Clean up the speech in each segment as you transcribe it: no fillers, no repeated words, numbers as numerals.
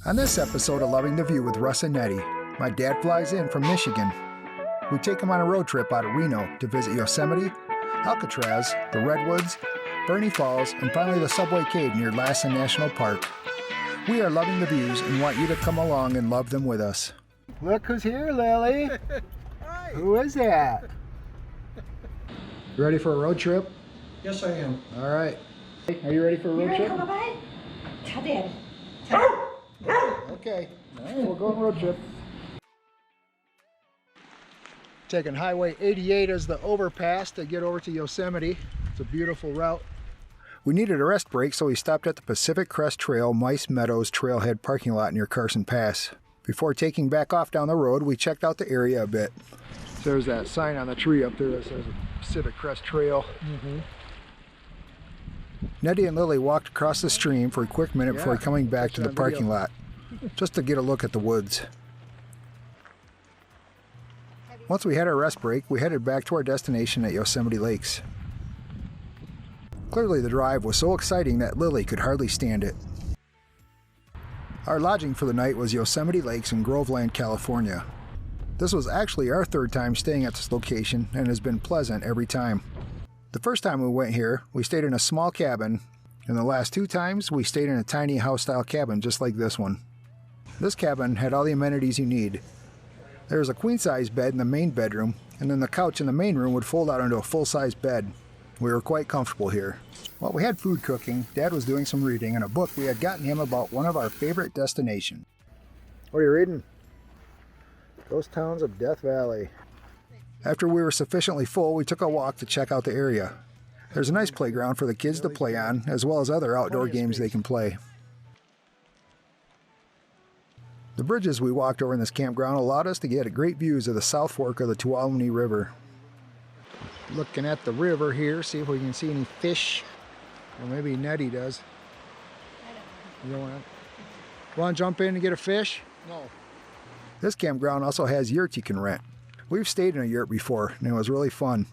On this episode of Loving the View with Russ and Nettie, my dad flies in from Michigan. We take him on a road trip out of Reno to visit Yosemite, Alcatraz, the Redwoods, Burney Falls, and finally the Subway Cave near Lassen National Park. We are loving the views and want you to come along and love them with us. Look who's here, Lily. Hi. Who is that? You ready for a road trip? Yes, I am. All right. Are you ready for a road trip? Okay. All right, we'll go on a road trip. Taking Highway 88 as the overpass to get over to Yosemite. It's a beautiful route. We needed a rest break, so we stopped at the Pacific Crest Trail Mice Meadows Trailhead parking lot near Carson Pass. Before taking back off down the road, we checked out the area a bit. So there's that sign on the tree up there that says Pacific Crest Trail. Nettie and Lily walked across the stream for a quick minute before coming back to the parking lot, just to get a look at the woods. Once we had our rest break, we headed back to our destination at Yosemite Lakes. Clearly the drive was so exciting that Lily could hardly stand it. Our lodging for the night was Yosemite Lakes in Groveland, California. This was actually our third time staying at this location and has been pleasant every time. The first time we went here, we stayed in a small cabin, and the last two times we stayed in a tiny house-style cabin just like this one. This cabin had all the amenities you need. There was a queen-size bed in the main bedroom, and then the couch in the main room would fold out into a full-size bed. We were quite comfortable here. While we had food cooking, Dad was doing some reading in a book we had gotten him about one of our favorite destinations. What are you reading? Ghost Towns of Death Valley. After we were sufficiently full, we took a walk to check out the area. There's a nice playground for the kids to play on, as well as other outdoor games they can play. The bridges we walked over in this campground allowed us to get great views of the South Fork of the Tuolumne River. Looking at the river here, see if we can see any fish. Or maybe Nettie does. You don't want to jump in and get a fish? No. This campground also has yurts you can rent. We've stayed in a yurt before, and it was really fun.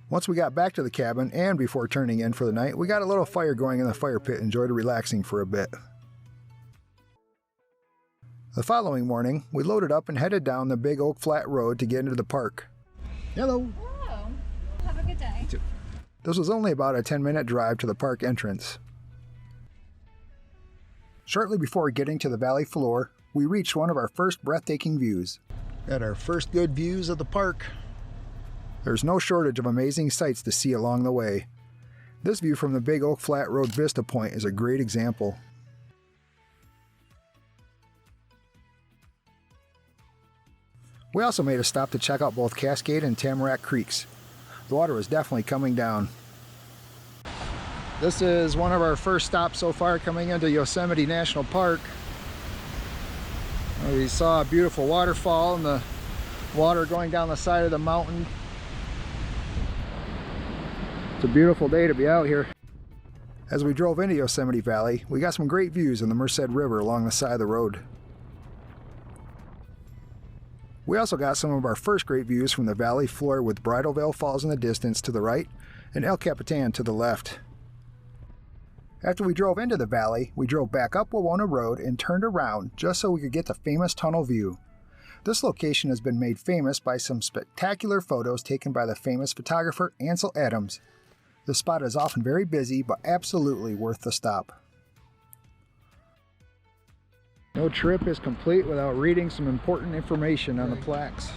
Once we got back to the cabin, and before turning in for the night, we got a little fire going in the fire pit and enjoyed relaxing for a bit. The following morning, we loaded up and headed down the Big Oak Flat Road to get into the park. Hello! Hello. Have a good day. This was only about a 10-minute drive to the park entrance. Shortly before getting to the valley floor, we reached one of our first breathtaking views. Got our first good views of the park. There's no shortage of amazing sights to see along the way. This view from the Big Oak Flat Road Vista Point is a great example. We also made a stop to check out both Cascade and Tamarack Creeks. The water was definitely coming down. This is one of our first stops so far coming into Yosemite National Park. We saw a beautiful waterfall and the water going down the side of the mountain. It's a beautiful day to be out here. As we drove into Yosemite Valley, we got some great views of the Merced River along the side of the road. We also got some of our first great views from the valley floor with Bridalveil Falls in the distance to the right and El Capitan to the left. After we drove into the valley, we drove back up Wawona Road and turned around just so we could get the famous tunnel view. This location has been made famous by some spectacular photos taken by the famous photographer Ansel Adams. The spot is often very busy, but absolutely worth the stop. No trip is complete without reading some important information on the plaques.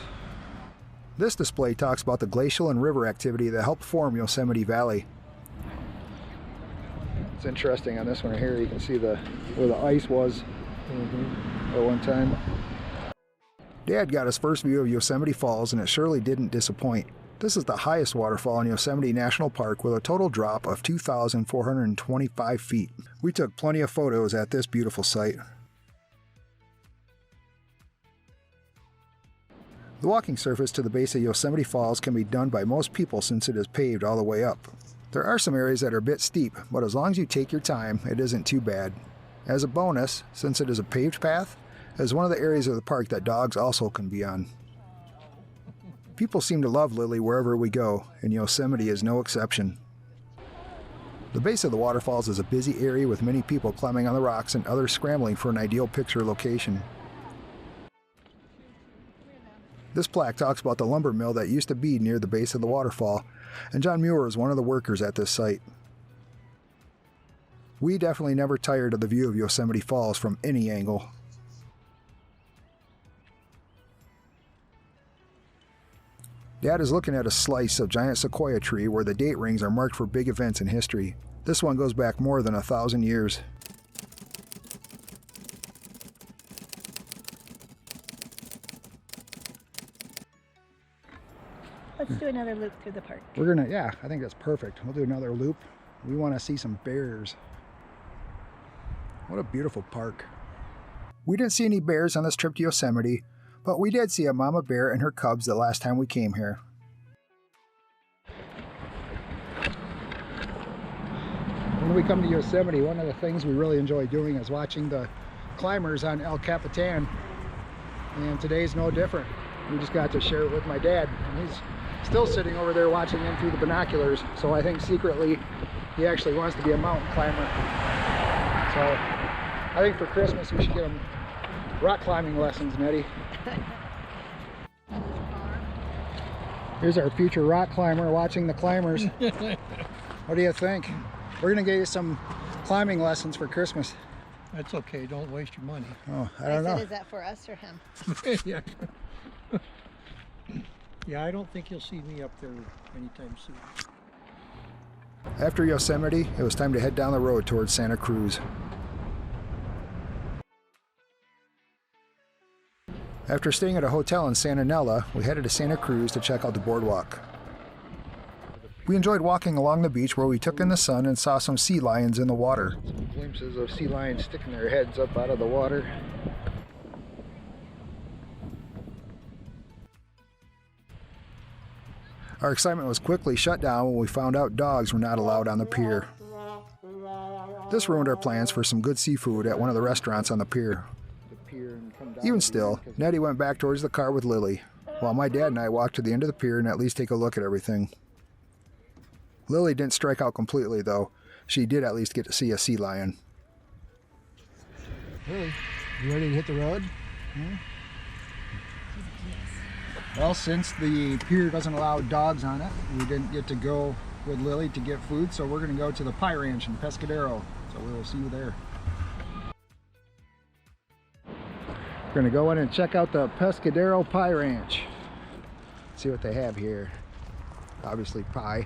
This display talks about the glacial and river activity that helped form Yosemite Valley. It's interesting on this one right here, you can see where the ice was at one time. Dad got his first view of Yosemite Falls and it surely didn't disappoint. This is the highest waterfall in Yosemite National Park with a total drop of 2,425 feet. We took plenty of photos at this beautiful site. The walking surface to the base of Yosemite Falls can be done by most people since it is paved all the way up. There are some areas that are a bit steep, but as long as you take your time, it isn't too bad. As a bonus, since it is a paved path, it is one of the areas of the park that dogs also can be on. People seem to love Lily wherever we go, and Yosemite is no exception. The base of the waterfalls is a busy area with many people climbing on the rocks and others scrambling for an ideal picture location. This plaque talks about the lumber mill that used to be near the base of the waterfall, and John Muir is one of the workers at this site. We definitely never tired of the view of Yosemite Falls from any angle. Dad is looking at a slice of giant sequoia tree where the date rings are marked for big events in history. This one goes back more than 1,000 years. Let's do another loop through the park. Yeah, I think that's perfect. We'll do another loop. We want to see some bears. What a beautiful park. We didn't see any bears on this trip to Yosemite, but we did see a mama bear and her cubs the last time we came here. When we come to Yosemite, one of the things we really enjoy doing is watching the climbers on El Capitan, and today's no different. We just got to share it with my dad, and he's still sitting over there watching in through the binoculars, so I think secretly he actually wants to be a mountain climber. So I think for Christmas we should get him rock climbing lessons, Nettie. Here's our future rock climber watching the climbers. What do you think? We're gonna get you some climbing lessons for Christmas. That's okay. Don't waste your money. Oh, I don't know. Is that for us or him? Yeah. Yeah, I don't think you'll see me up there anytime soon. After Yosemite, it was time to head down the road towards Santa Cruz. After staying at a hotel in Santa Nella, we headed to Santa Cruz to check out the boardwalk. We enjoyed walking along the beach where we took in the sun and saw some sea lions in the water. Some glimpses of sea lions sticking their heads up out of the water. Our excitement was quickly shut down when we found out dogs were not allowed on the pier. This ruined our plans for some good seafood at one of the restaurants on the pier. Even still, Nettie went back towards the car with Lily, while my dad and I walked to the end of the pier and at least take a look at everything. Lily didn't strike out completely, though. She did at least get to see a sea lion. Lily, you ready to hit the road? Well, since the pier doesn't allow dogs on it, we didn't get to go with Lily to get food, so we're going to go to the Pie Ranch in Pescadero. So we will see you there. We're going to go in and check out the Pescadero Pie Ranch. See what they have here. Obviously pie.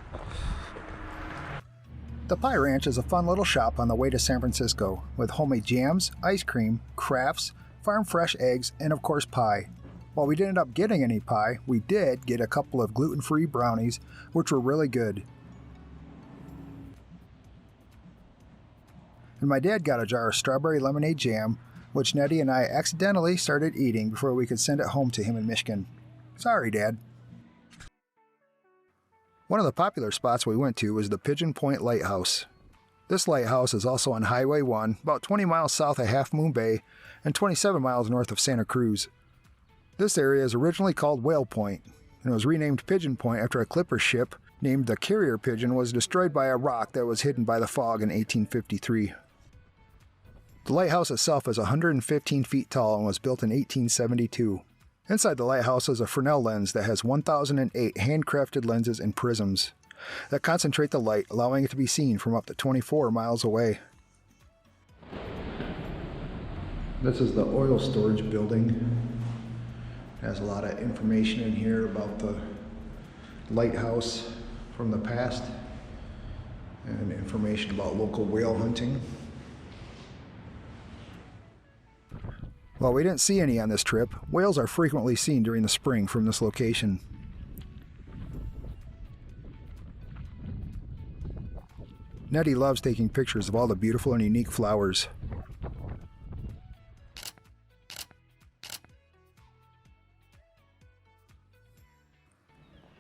The Pie Ranch is a fun little shop on the way to San Francisco, with homemade jams, ice cream, crafts, farm fresh eggs, and of course pie. While we didn't end up getting any pie, we did get a couple of gluten-free brownies, which were really good. And my dad got a jar of strawberry lemonade jam, which Nettie and I accidentally started eating before we could send it home to him in Michigan. Sorry, Dad. One of the popular spots we went to was the Pigeon Point Lighthouse. This lighthouse is also on Highway 1, about 20 miles south of Half Moon Bay and 27 miles north of Santa Cruz. This area is originally called Whale Point, and was renamed Pigeon Point after a clipper ship named the Carrier Pigeon was destroyed by a rock that was hidden by the fog in 1853. The lighthouse itself is 115 feet tall and was built in 1872. Inside the lighthouse is a Fresnel lens that has 1008 handcrafted lenses and prisms that concentrate the light, allowing it to be seen from up to 24 miles away. This is the oil storage building. It has a lot of information in here about the lighthouse from the past and information about local whale hunting. While we didn't see any on this trip, whales are frequently seen during the spring from this location. Nettie loves taking pictures of all the beautiful and unique flowers.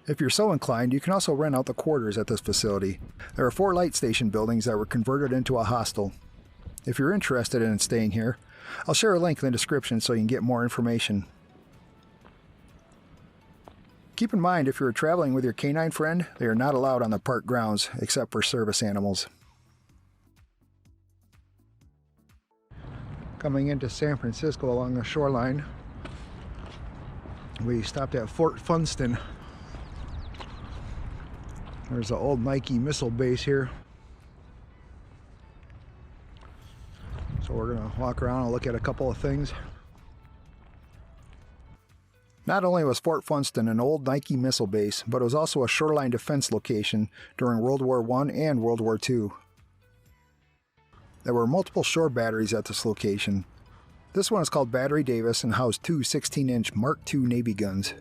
If you're so inclined, you can also rent out the quarters at this facility. There are 4 light station buildings that were converted into a hostel. If you're interested in staying here, I'll share a link in the description so you can get more information. Keep in mind, if you're traveling with your canine friend, they are not allowed on the park grounds except for service animals. Coming into San Francisco along the shoreline, we stopped at Fort Funston. There's the old Nike missile base here. So we're gonna walk around and look at a couple of things. Not only was Fort Funston an old Nike missile base, but it was also a shoreline defense location during World War I and World War II. There were multiple shore batteries at this location. This one is called Battery Davis and housed two 16-inch Mark II Navy guns.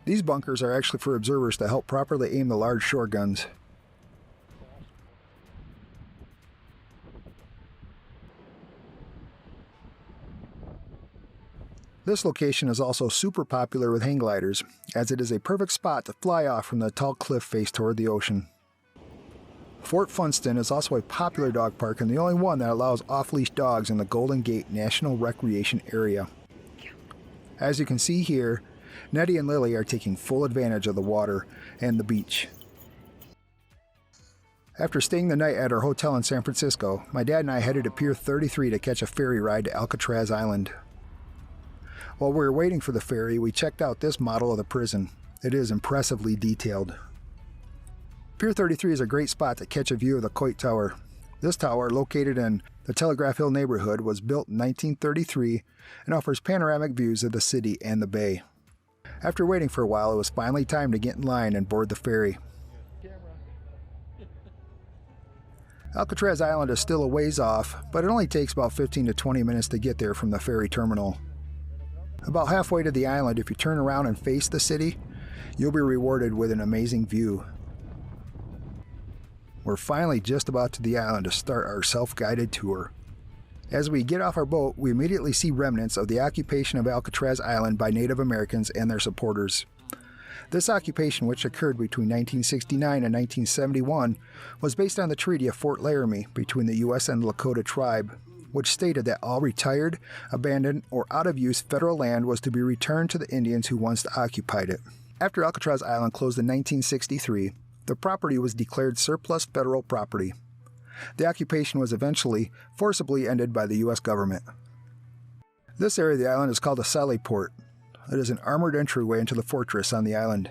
These bunkers are actually for observers to help properly aim the large shore guns. This location is also super popular with hang gliders, as it is a perfect spot to fly off from the tall cliff face toward the ocean. Fort Funston is also a popular dog park and the only one that allows off-leash dogs in the Golden Gate National Recreation Area. As you can see here, Nettie and Lily are taking full advantage of the water and the beach. After staying the night at our hotel in San Francisco, my dad and I headed to Pier 33 to catch a ferry ride to Alcatraz Island. While we were waiting for the ferry, we checked out this model of the prison. It is impressively detailed. Pier 33 is a great spot to catch a view of the Coit Tower. This tower, located in the Telegraph Hill neighborhood, was built in 1933 and offers panoramic views of the city and the bay. After waiting for a while, it was finally time to get in line and board the ferry. Alcatraz Island is still a ways off, but it only takes about 15 to 20 minutes to get there from the ferry terminal. About halfway to the island, if you turn around and face the city, you'll be rewarded with an amazing view. We're finally just about to the island to start our self-guided tour. As we get off our boat, we immediately see remnants of the occupation of Alcatraz Island by Native Americans and their supporters. This occupation, which occurred between 1969 and 1971, was based on the Treaty of Fort Laramie between the U.S. and the Lakota tribe, which stated that all retired, abandoned, or out-of-use federal land was to be returned to the Indians who once occupied it. After Alcatraz Island closed in 1963, the property was declared surplus federal property. The occupation was eventually forcibly ended by the U.S. government. This area of the island is called a sally port. It is an armored entryway into the fortress on the island.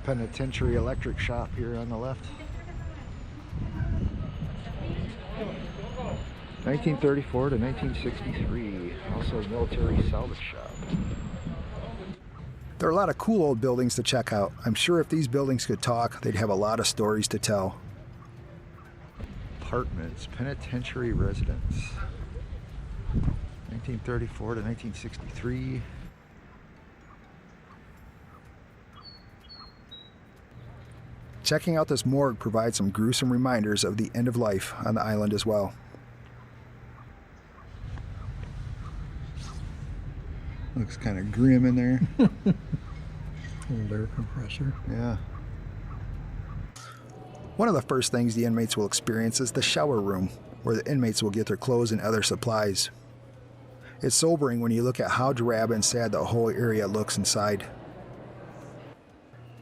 Penitentiary electric shop here on the left. 1934 to 1963. Also a military salvage shop. There are a lot of cool old buildings to check out. I'm sure if these buildings could talk, they'd have a lot of stories to tell. Apartments, penitentiary residence. 1934 to 1963. Checking out this morgue provides some gruesome reminders of the end of life on the island as well. Looks kind of grim in there. Old air compressor. Yeah. One of the first things the inmates will experience is the shower room, where the inmates will get their clothes and other supplies. It's sobering when you look at how drab and sad the whole area looks inside.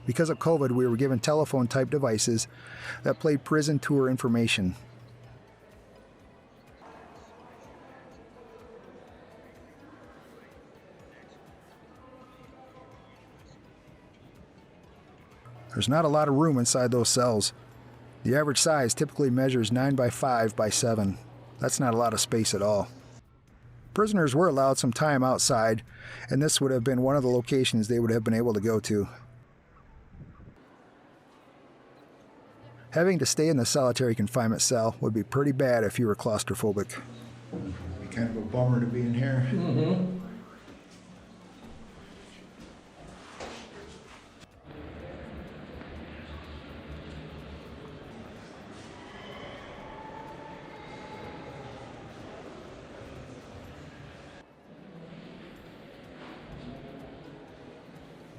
Because of COVID, we were given telephone-type devices that played prison tour information. There's not a lot of room inside those cells. The average size typically measures 9 by 5 by 7. That's not a lot of space at all. Prisoners were allowed some time outside, and this would have been one of the locations they would have been able to go to. Having to stay in the solitary confinement cell would be pretty bad if you were claustrophobic. It'd be kind of a bummer to be in here. Mm-hmm.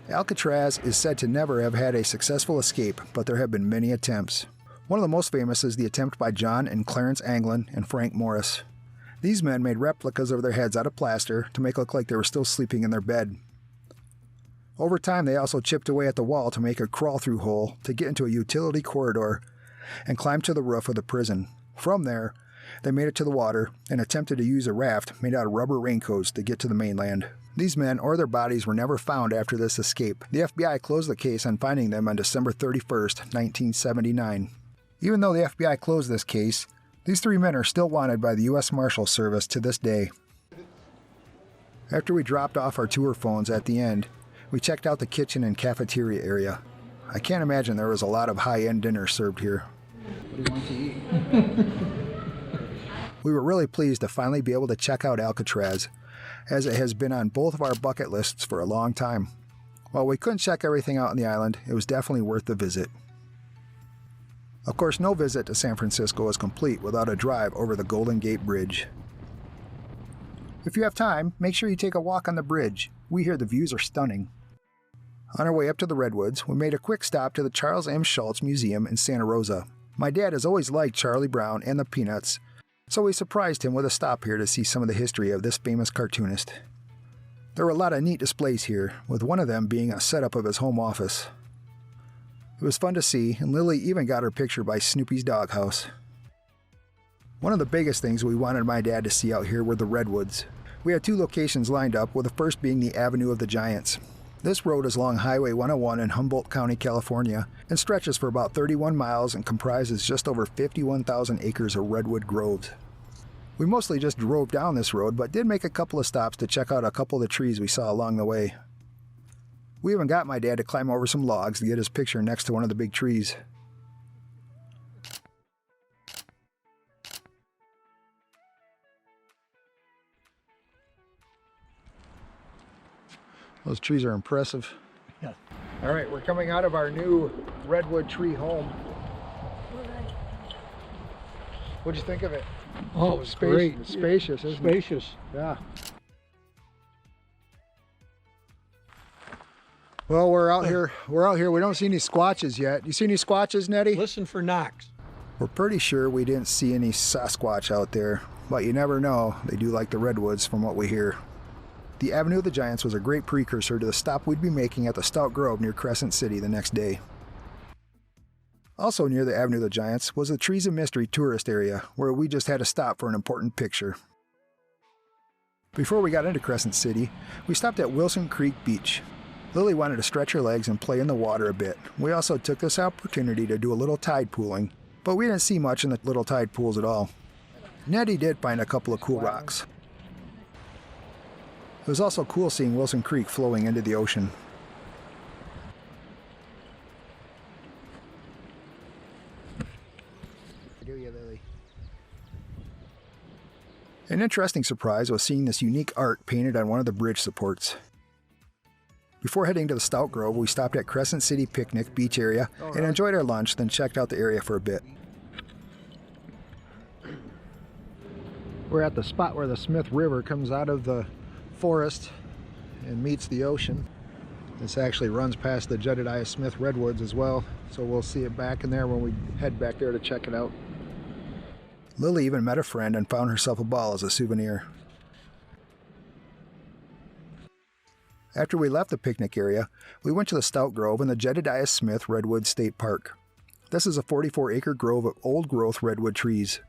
Alcatraz is said to never have had a successful escape, but there have been many attempts. One of the most famous is the attempt by John and Clarence Anglin and Frank Morris. These men made replicas of their heads out of plaster to make it look like they were still sleeping in their bed. Over time, they also chipped away at the wall to make a crawl-through hole to get into a utility corridor and climb to the roof of the prison. From there, they made it to the water and attempted to use a raft made out of rubber raincoats to get to the mainland. These men or their bodies were never found after this escape. The FBI closed the case on finding them on December 31st, 1979. Even though the FBI closed this case, these 3 men are still wanted by the U.S. Marshal Service to this day. After we dropped off our tour phones at the end, we checked out the kitchen and cafeteria area. I can't imagine there was a lot of high-end dinners served here. What do you want to eat? We were really pleased to finally be able to check out Alcatraz, as it has been on both of our bucket lists for a long time. While we couldn't check everything out on the island, it was definitely worth the visit. Of course, no visit to San Francisco is complete without a drive over the Golden Gate Bridge. If you have time, make sure you take a walk on the bridge. We hear the views are stunning. On our way up to the Redwoods, we made a quick stop to the Charles M. Schulz Museum in Santa Rosa. My dad has always liked Charlie Brown and the Peanuts, so we surprised him with a stop here to see some of the history of this famous cartoonist. There were a lot of neat displays here, with one of them being a setup of his home office. It was fun to see, and Lily even got her picture by Snoopy's doghouse. One of the biggest things we wanted my dad to see out here were the Redwoods. We had 2 locations lined up, with the first being the Avenue of the Giants. This road is along Highway 101 in Humboldt County, California, and stretches for about 31 miles and comprises just over 51,000 acres of redwood groves. We mostly just drove down this road, but did make a couple of stops to check out a couple of the trees we saw along the way. We even got my dad to climb over some logs to get his picture next to one of the big trees. Those trees are impressive. Yeah. All right, we're coming out of our new redwood tree home. What'd you think of it? Oh, it's great. Spacious, isn't it? Spacious. Yeah. Well, we're out here. We don't see any squatches yet. You see any squatches, Nettie? Listen for knocks. We're pretty sure we didn't see any Sasquatch out there, but you never know. They do like the redwoods from what we hear. The Avenue of the Giants was a great precursor to the stop we'd be making at the Stout Grove near Crescent City the next day. Also near the Avenue of the Giants was the Trees of Mystery tourist area, where we just had to stop for an important picture. Before we got into Crescent City, we stopped at Wilson Creek Beach. Lily wanted to stretch her legs and play in the water a bit. We also took this opportunity to do a little tide pooling, but we didn't see much in the little tide pools at all. Nettie did find a couple of cool rocks. It was also cool seeing Wilson Creek flowing into the ocean. An interesting surprise was seeing this unique art painted on one of the bridge supports. Before heading to the Stout Grove, we stopped at Crescent City Picnic Beach area and enjoyed our lunch, then checked out the area for a bit. We're at the spot where the Smith River comes out of the forest and meets the ocean. This actually runs past the Jedediah Smith Redwoods as well, so we'll see it back in there when we head back there to check it out. Lily even met a friend and found herself a ball as a souvenir. After we left the picnic area, we went to the Stout Grove and the Jedediah Smith Redwood State Park. This is a 44-acre grove of old-growth redwood trees.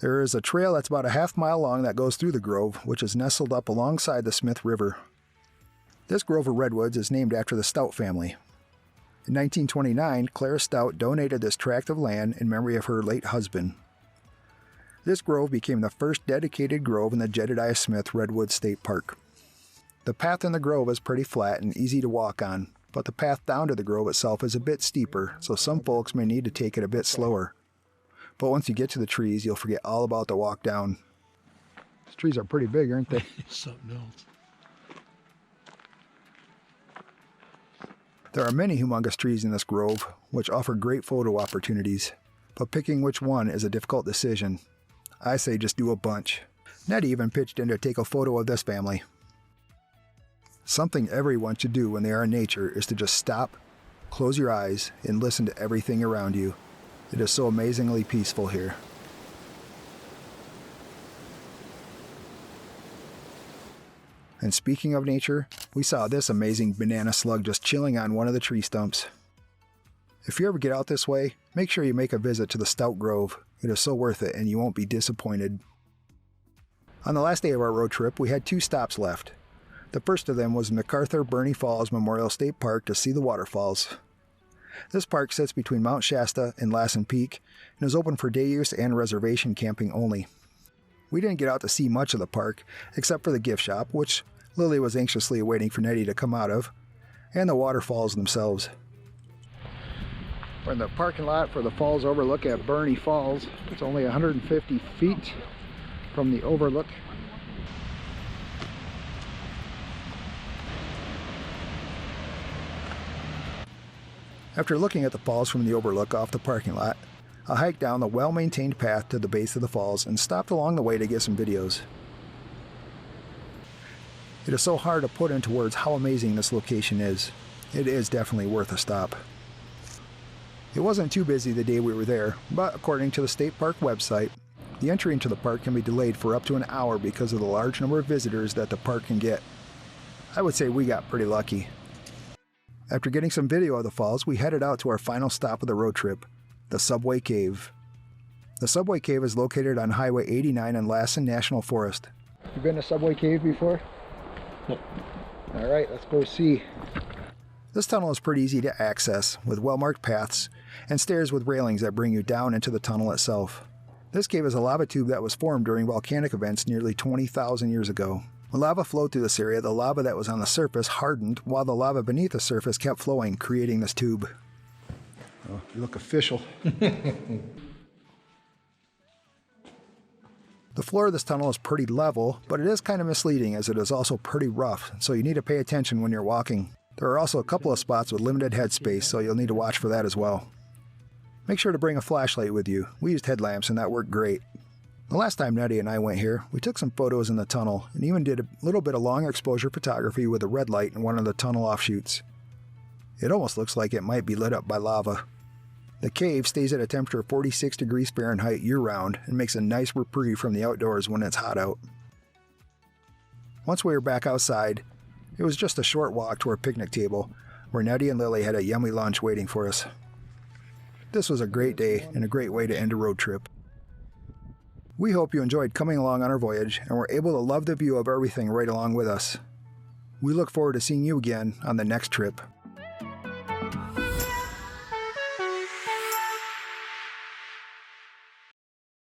There is a trail that's about a half-mile long that goes through the grove, which is nestled up alongside the Smith River. This grove of redwoods is named after the Stout family. In 1929, Clara Stout donated this tract of land in memory of her late husband. This grove became the first dedicated grove in the Jedediah Smith Redwood State Park. The path in the grove is pretty flat and easy to walk on, but the path down to the grove itself is a bit steeper, so some folks may need to take it a bit slower. But once you get to the trees, you'll forget all about the walk down. These trees are pretty big, aren't they? Something else. There are many humongous trees in this grove, which offer great photo opportunities, but picking which one is a difficult decision. I say just do a bunch. Nettie even pitched in to take a photo of this family. Something everyone should do when they are in nature is to just stop, close your eyes, and listen to everything around you. It is so amazingly peaceful here. And speaking of nature, we saw this amazing banana slug just chilling on one of the tree stumps. If you ever get out this way, make sure you make a visit to the Stout Grove. It is so worth it and you won't be disappointed. On the last day of our road trip, we had 2 stops left. The first of them was MacArthur Burney Falls Memorial State Park to see the waterfalls. This park sits between Mount Shasta and Lassen Peak and is open for day use and reservation camping only. We didn't get out to see much of the park, except for the gift shop, which Lily was anxiously awaiting for Nettie to come out of, and the waterfalls themselves. We're in the parking lot for the falls overlook at Burney Falls. It's only 150 feet from the overlook. After looking at the falls from the overlook off the parking lot, I hiked down the well-maintained path to the base of the falls and stopped along the way to get some videos. It is so hard to put into words how amazing this location is. It is definitely worth a stop. It wasn't too busy the day we were there, but according to the state park website, the entry into the park can be delayed for up to an hour because of the large number of visitors that the park can get. I would say we got pretty lucky. After getting some video of the falls, we headed out to our final stop of the road trip, the Subway Cave. The Subway Cave is located on Highway 89 in Lassen National Forest. You been to Subway Cave before? No. Alright, let's go see. This tunnel is pretty easy to access, with well-marked paths and stairs with railings that bring you down into the tunnel itself. This cave is a lava tube that was formed during volcanic events nearly 20,000 years ago. When lava flowed through this area, the lava that was on the surface hardened, while the lava beneath the surface kept flowing, creating this tube. Oh, you look official. The floor of this tunnel is pretty level, but it is kind of misleading as it is also pretty rough, so you need to pay attention when you're walking. There are also a couple of spots with limited headspace, so you'll need to watch for that as well. Make sure to bring a flashlight with you. We used headlamps and that worked great. The last time Nettie and I went here, we took some photos in the tunnel and even did a little bit of long exposure photography with a red light in one of the tunnel offshoots. It almost looks like it might be lit up by lava. The cave stays at a temperature of 46 degrees Fahrenheit year-round and makes a nice reprieve from the outdoors when it's hot out. Once we were back outside, it was just a short walk to our picnic table, where Nettie and Lily had a yummy lunch waiting for us. This was a great day and a great way to end a road trip. We hope you enjoyed coming along on our voyage and were able to love the view of everything right along with us. We look forward to seeing you again on the next trip.